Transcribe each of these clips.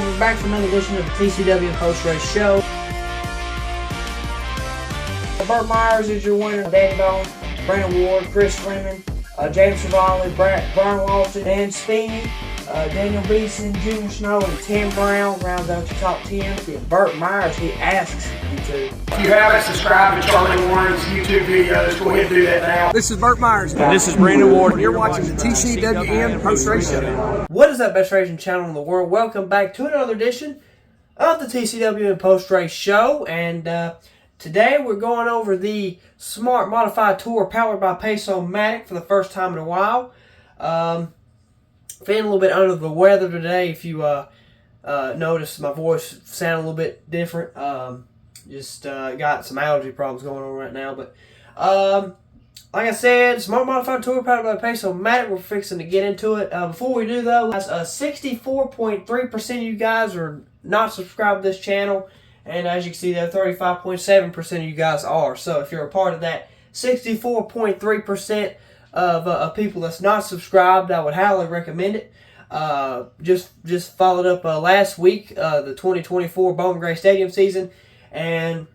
We're back for another edition of the TCW Post-Race Show. Burt Myers is your winner. Danny Bone, Brandon Ward, Chris Lemon, James Savali, Brian Lawson, Dan Speeney, Daniel Beeson, Junior Snow, and Tim Brown rounds out your top 10. Burt Myers, he asks you to. If you haven't subscribed to Charlie Warren's YouTube videos, go ahead and do that now. This is Burt Myers. And this is Brandon Ward. You're watching the TCWN Post-Race Show. What is that best racing channel in the world? Welcome back to another edition of the TCWN Post-Race Show. And today we're going over the Smart Modified Tour powered by Pace-O-Matic for the first time in a while. Feeling a little bit under the weather today. If you notice, my voice sound a little bit different. Just got some allergy problems going on right now. But like I said, Smart Modified Tour powered by Pace-O-Matic. We're fixing to get into it. Before we do though, 64.3% of you guys are not subscribed to this channel. And as you can see there, 35.7% of you guys are. So if you're a part of that 64.3% of people that's not subscribed, I would highly recommend it. Just followed up last week, the 2024 Bowman Gray Stadium season. And,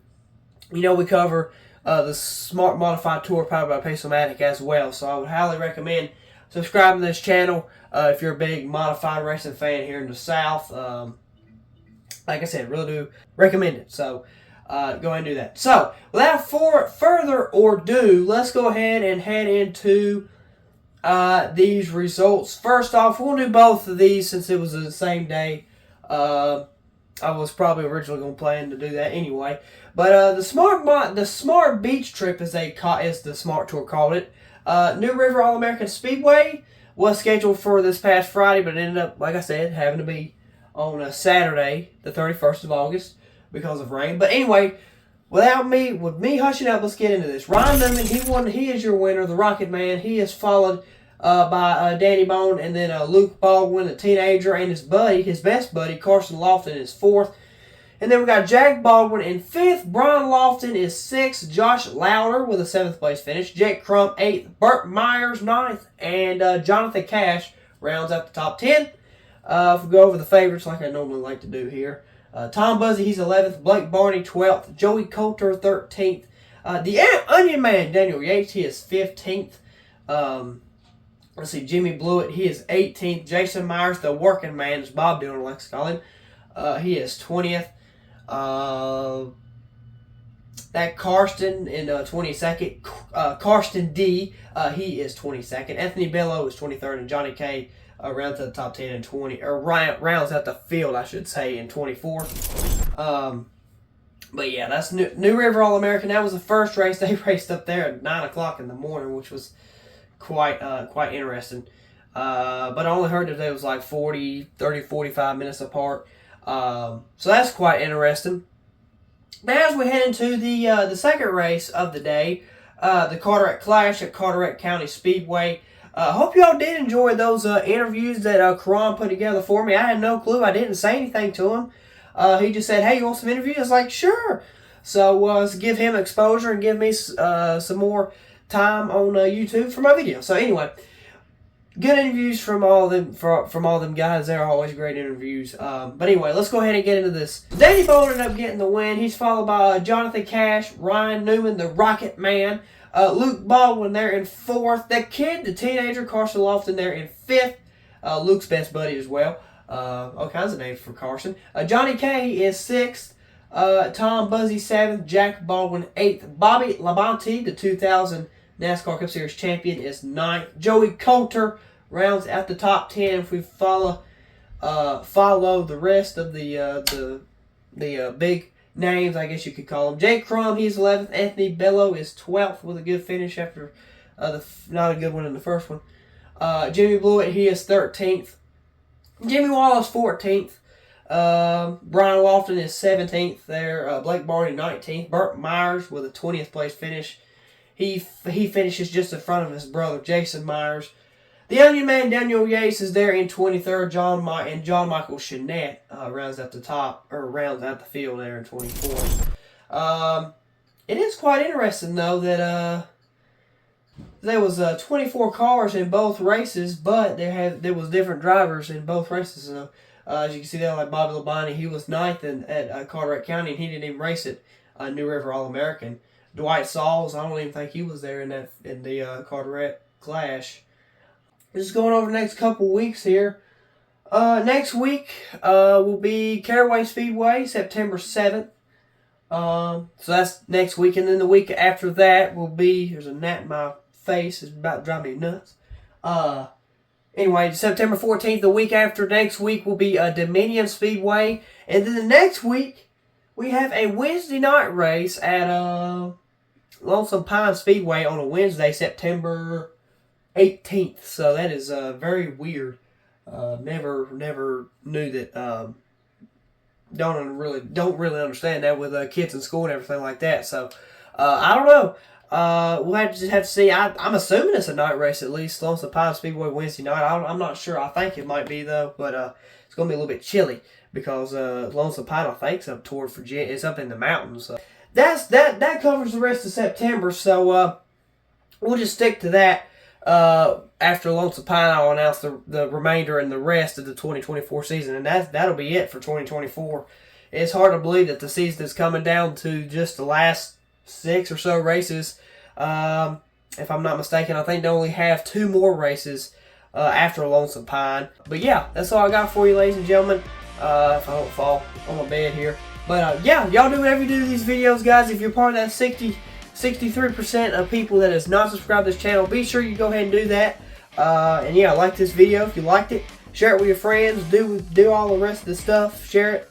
you know, we cover the Smart Modified Tour powered by Pace-O-Matic as well. So I would highly recommend subscribing to this channel if you're a big modified racing fan here in the South. Like I said, really do recommend it. So go ahead and do that. So without further ado, let's go ahead and head into these results. First off, we'll do both of these since it was the same day. I was probably originally going to plan to do that anyway. But the Smart Beach Trip, as the Smart Tour called it, New River All-American Speedway was scheduled for this past Friday, but it ended up, like I said, having to be on a Saturday, the 31st of August, because of rain. But anyway, with me hushing up, let's get into this. Ryan Newman, he is your winner, the Rocket Man. He is followed by Danny Bone, and then Luke Baldwin, the teenager, and his best buddy, Carson Lofton, is fourth. And then we got Jack Baldwin in fifth. Brian Lofton is sixth. Josh Louder with a seventh place finish. Jake Crump, eighth. Burt Myers, ninth. And Jonathan Cash rounds out the top 10. If we go over the favorites like I normally like to do here. Tom Buzzy, he's 11th. Blake Barney, 12th. Joey Coulter, 13th. The Onion Man, Daniel Yates, he is 15th. Let's see, Jimmy Blewett, he is 18th. Jason Myers, the working man, as Bob Dillon likes to call him, he is 20th. That Karsten in 22nd. Karsten D, he is 22nd. Anthony Bello is 23rd, and Johnny K rounds out the top 10 in 20, or rounds out the field, I should say, in 24th. But yeah, that's New River All-American. That was the first race. They raced up there at 9 o'clock in the morning, which was quite interesting. But I only heard that they was like 30, 45 minutes apart. So that's quite interesting. Now as we head into the second race of the day, the Carteret Clash at Carteret County Speedway. Hope y'all did enjoy those interviews that Karan put together for me. I had no clue. I didn't say anything to him. He just said, hey, you want some interviews? I was like, sure. So let's give him exposure and give me some more time on YouTube for my video. So anyway, good interviews from all them guys. They're always great interviews. But anyway, let's go ahead and get into this. Danny Bone ended up getting the win. He's followed by Jonathan Cash, Ryan Newman, the Rocket Man, Luke Baldwin there in fourth. That kid, the teenager, Carson Lofton there in fifth. Luke's best buddy as well. All kinds of names for Carson. Johnny K is sixth. Tom Buzzy seventh. Jack Baldwin eighth. Bobby Labonte, the 2000 NASCAR Cup Series champion, is ninth. Joey Coulter rounds out the top 10. If we follow the rest of the big names, I guess you could call them. Jake Crum, he's 11th. Anthony Bello is 12th with a good finish after not a good one in the first one. Jimmy Blewett, he is 13th. Jimmy Wallace, 14th. Brian Lofton is 17th there. Blake Barney, 19th. Burt Myers with a 20th place finish. He finishes just in front of his brother, Jason Myers. The Onion Man, Daniel Yates, is there in 23rd. John Michael Chenette rounds out the field there in 24th. It is quite interesting, though, that there was 24 cars in both races, but there was different drivers in both races. So, As you can see there, like Bobby Labonte, he was 9th at Carteret County, and he didn't even race it. New River All-American. Dwight Sauls, I don't even think he was there in the Carteret Clash. Just going over the next couple weeks here. Next week will be Caraway Speedway, September 7th. So that's next week, and then the week after that will be, there's a gnat in my face, it's about to drive me nuts. Anyway, September 14th, the week after next week will be Dominion Speedway, and then the next week we have a Wednesday night race at Lonesome Pine Speedway on a Wednesday, September 18th. So that is very weird. Never knew that. Don't really understand that with kids in school and everything like that. So I don't know. We'll have to see. I'm assuming it's a night race at least. Lonesome Pine Speedway Wednesday night. I'm not sure. I think it might be though, but it's gonna be a little bit chilly because Lonesome Pine, I think, is up toward Virginia. It's up in the mountains. So that covers the rest of September. So we'll just stick to that. After Lonesome Pine, I'll announce the remainder and the rest of the 2024 season, and that'll be it for 2024. It's hard to believe that the season is coming down to just the last 6 or so races. If I'm not mistaken, I think they only have 2 more races after Lonesome Pine. But yeah, that's all I got for you, ladies and gentlemen. If I don't fall on my bed here. But yeah, y'all do whatever you do to these videos, guys. If you're part of that 63% of people that has not subscribed to this channel, be sure you go ahead and do that. And yeah, like this video if you liked it. Share it with your friends. Do all the rest of the stuff. Share it,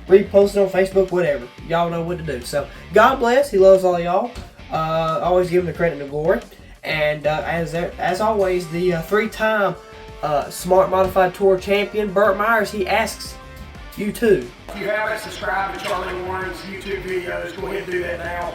repost it on Facebook, whatever. Y'all know what to do. So, God bless. He loves all y'all. Always give him the credit and the glory. And as always, the 3-time Smart Modified Tour champion, Burt Myers, he asks you too. If you haven't subscribed to Charlie Warren's YouTube videos, go ahead and do that now.